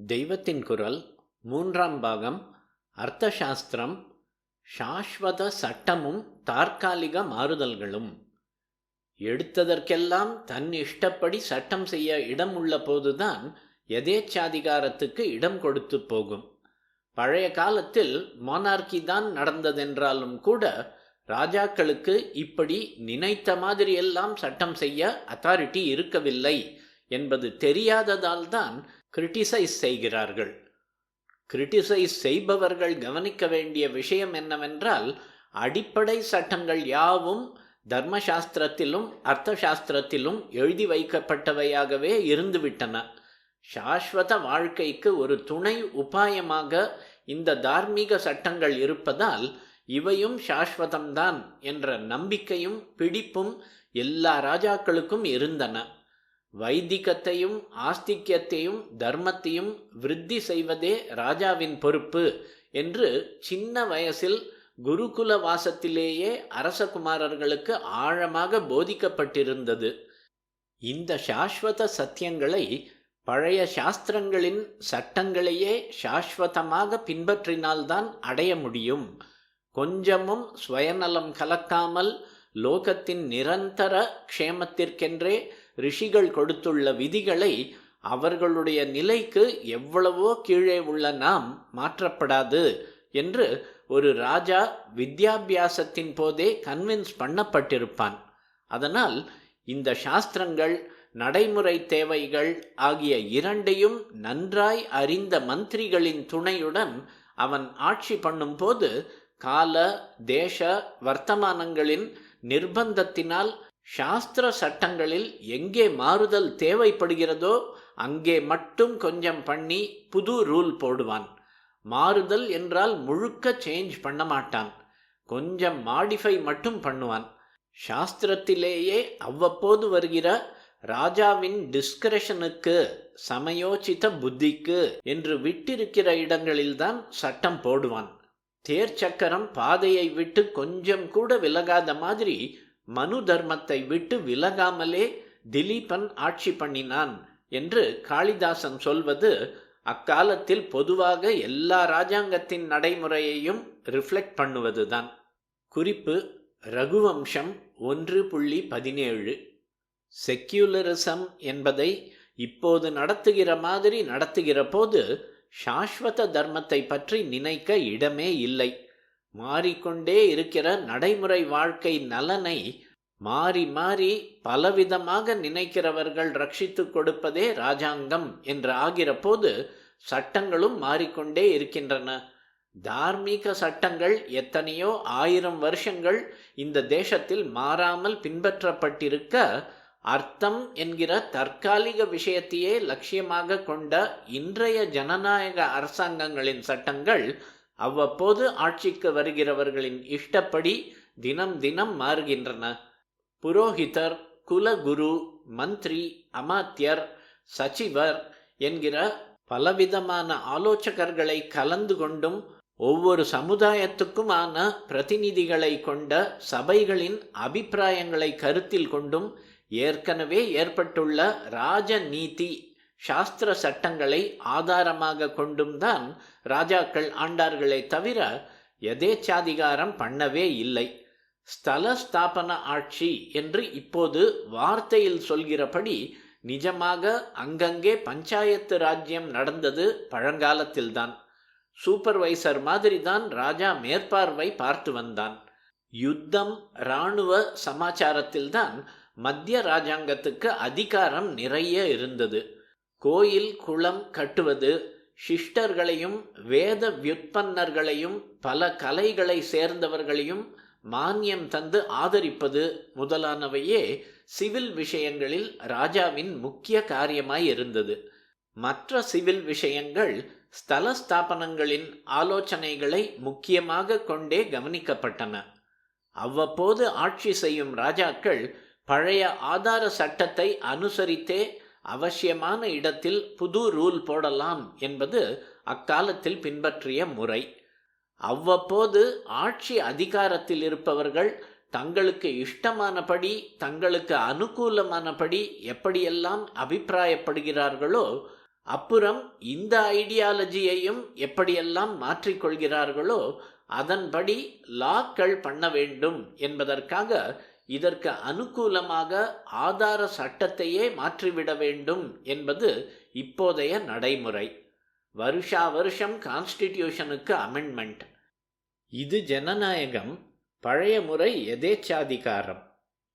தெய்வத்தின் குரல் மூன்றாம் பாகம் அர்த்தசாஸ்திரம் சாஸ்வத சட்டமும் தற்காலிக மாறுதல்களும். எடுத்ததற்கெல்லாம் தன் இஷ்டப்படி சட்டம் செய்ய இடம் உள்ள போதுதான் எதேச்சாதிகாரத்துக்கு இடம் கொடுத்து போகும். பழைய காலத்தில் மோனார்கி தான் நடந்ததென்றாலும் கூட ராஜாக்களுக்கு இப்படி நினைத்த மாதிரியெல்லாம் சட்டம் செய்ய அத்தாரிட்டி இருக்கவில்லை என்பது தெரியாததால் தான் கிரிட்டிசைஸ் செய்கிறார்கள். கிரிட்டிசைஸ் செய்பவர்கள் கவனிக்க வேண்டிய விஷயம் என்னவென்றால், அடிப்படை சட்டங்கள் யாவும் தர்மசாஸ்திரத்திலும் அர்த்தசாஸ்திரத்திலும் எழுதி வைக்கப்பட்டவையாகவே இருந்துவிட்டன. சாஸ்வத வாழ்க்கைக்கு ஒரு துணை உபாயமாக இந்த தார்மீக சட்டங்கள் இருப்பதால் இவையும் சாஸ்வதம்தான் என்ற நம்பிக்கையும் பிடிப்பும் எல்லா ராஜாக்களுக்கும் இருந்தன. வைதிகத்தையும் ஆஸ்திக்யத்தையும் தர்மத்தையும் விருத்தி செய்வதே ராஜாவின் பொறுப்பு என்று சின்ன வயசில் குருகுல வாசத்திலேயே அரசகுமாரர்களுக்கு ஆழமாக போதிக்கப்பட்டிருந்தது. இந்த சாஸ்வத சத்தியங்களை பழைய சாஸ்திரங்களின் சட்டங்களையே சாஸ்வதமாக பின்பற்றினால்தான் அடைய முடியும். கொஞ்சமும் சுயநலம் கலக்காமல் லோகத்தின் நிரந்தர க்ஷேமத்திற்கென்றே ரிஷிகள் கொடுத்துள்ள விதிகளை அவர்களுடைய நிலைக்கு எவ்வளவோ கீழே உள்ள நாம் மாற்றப்படாது என்று ஒரு ராஜா வித்யாபியாசத்தின் போதே கன்வின்ஸ் பண்ணப்பட்டிருப்பான். அதனால் இந்த சாஸ்திரங்கள் நடைமுறை தேவைகள் ஆகிய இரண்டையும் நன்றாய் அறிந்த மந்திரிகளின் துணையுடன் அவன் ஆட்சி பண்ணும்போது கால தேச வர்த்தமானங்களின் நிர்பந்தத்தினால் சாஸ்திர சட்டங்களில் எங்கே மாறுதல் தேவைப்படுகிறதோ அங்கே மட்டும் கொஞ்சம் பண்ணி புது ரூல் போடுவான். மாறுதல் என்றால் முழுக்க சேஞ்ச் பண்ண மாட்டான், கொஞ்சம் மாடிஃபை மட்டும் பண்ணுவான். சாஸ்திரத்திலேயே அவ்வப்போது வருகிற ராஜாவின் டிஸ்கிரெஷனுக்கு, சமயோசித புத்திக்கு என்று விட்டிருக்கிற இடங்களில்தான் சட்டம் போடுவான். தேர்ச்சக்கரம் பாதையை விட்டு கொஞ்சம் கூட விலகாத மாதிரி மனு தர்மத்தை விட்டு விலகாமலே திலீபன் ஆட்சி பண்ணினான் என்று காளிதாசன் சொல்வது அக்காலத்தில் பொதுவாக எல்லா ராஜாங்கத்தின் நடைமுறையையும் ரிஃப்ளெக்ட் பண்ணுவதுதான். குறிப்பு: ரகுவம்சம் 1.17. செக்யூலரிசம் என்பதை இப்போது நடத்துகிற மாதிரி நடத்துகிற போது சாஸ்வத தர்மத்தை பற்றி நினைக்க இடமே இல்லை. மாறிக்கொண்டே இருக்கிற நடைமுறை வாழ்க்கை நலனை மாறி மாறி பலவிதமாக நினைக்கிறவர்கள் ரட்சித்து கொடுப்பதே ராஜாங்கம் என்று ஆகிற போது சட்டங்களும் மாறிக்கொண்டே இருக்கின்றன. தார்மீக சட்டங்கள் எத்தனையோ 1000 வருஷங்கள் இந்த தேசத்தில் மாறாமல் பின்பற்றப்பட்டிருக்க, அர்த்தம் என்கிற தற்காலிக விஷயத்தையே லட்சியமாக கொண்ட இன்றைய ஜனநாயக அரசாங்கங்களின் சட்டங்கள் அவ்வப்போது ஆட்சிக்கு வருகிறவர்களின் இஷ்டப்படி தினம் தினம் மாறுகின்றன. புரோஹிதர், குலகுரு, மந்திரி, அமாத்தியர், சச்சிவர் என்கிற பலவிதமான ஆலோசகர்களை கலந்து கொண்டும் ஒவ்வொரு சமுதாயத்துக்குமான பிரதிநிதிகளை கொண்ட சபைகளின் அபிப்பிராயங்களை கருத்தில் கொண்டும் ஏற்கனவே ஏற்பட்டுள்ள ராஜநீதி சாஸ்திர சட்டங்களை ஆதாரமாக கொண்டும் தான் ராஜாக்கள் ஆண்டார்களே தவிர எதேச்சாதிகாரம் பண்ணவே இல்லை. ஸ்தல ஸ்தாபன ஆட்சி என்று இப்போது வார்த்தையில் சொல்கிறபடி நிஜமாக அங்கங்கே பஞ்சாயத்து ராஜ்யம் நடந்தது பழங்காலத்தில்தான். சூப்பர்வைசர் மாதிரி தான் ராஜா மேற்பார்வை பார்த்து வந்தான். யுத்தம், இராணுவ சமாச்சாரத்தில்தான் மத்திய ராஜாங்கத்துக்கு அதிகாரம் நிறைய இருந்தது. கோயில் குளம் கட்டுவது, சிஷ்டர்களையும் வேத வியுத்பன்னர்களையும் பல கலைகளை சேர்ந்தவர்களையும் மானியம் தந்து ஆதரிப்பது முதலானவையே சிவில் விஷயங்களில் ராஜாவின் முக்கிய காரியமாய் இருந்தது. மற்ற சிவில் விஷயங்கள் ஸ்தல ஸ்தாபனங்களின் ஆலோசனைகளை முக்கியமாக கொண்டே கவனிக்கப்பட்டன. அவ்வப்போது ஆட்சி செய்யும் ராஜாக்கள் பழைய ஆதார சட்டத்தை அனுசரித்தே அவசியமான இடத்தில் புது ரூல் போடலாம் என்பது அக்காலத்தில் பின்பற்றிய முறை. அவ்வப்போது ஆட்சி அதிகாரத்தில் இருப்பவர்கள் தங்களுக்கு இஷ்டமானபடி, தங்களுக்கு அனுகூலமானபடி எப்படியெல்லாம் அபிப்பிராயப்படுகிறார்களோ அப்புறம் இந்த ஐடியாலஜியையும் எப்படியெல்லாம் மாற்றிக்கொள்கிறார்களோ அதன்படி லாக்கள் பண்ண வேண்டும் என்பதற்காக இதற்கு அனுகூலமாக ஆதார சட்டத்தையே மாற்றிவிட வேண்டும் என்பது இப்போதைய நடைமுறை. வருஷா வருஷம் கான்ஸ்டிடியூஷனுக்கு அமெண்ட்மெண்ட். இது ஜனநாயகம், பழைய முறை எதேச்சாதிகாரம்.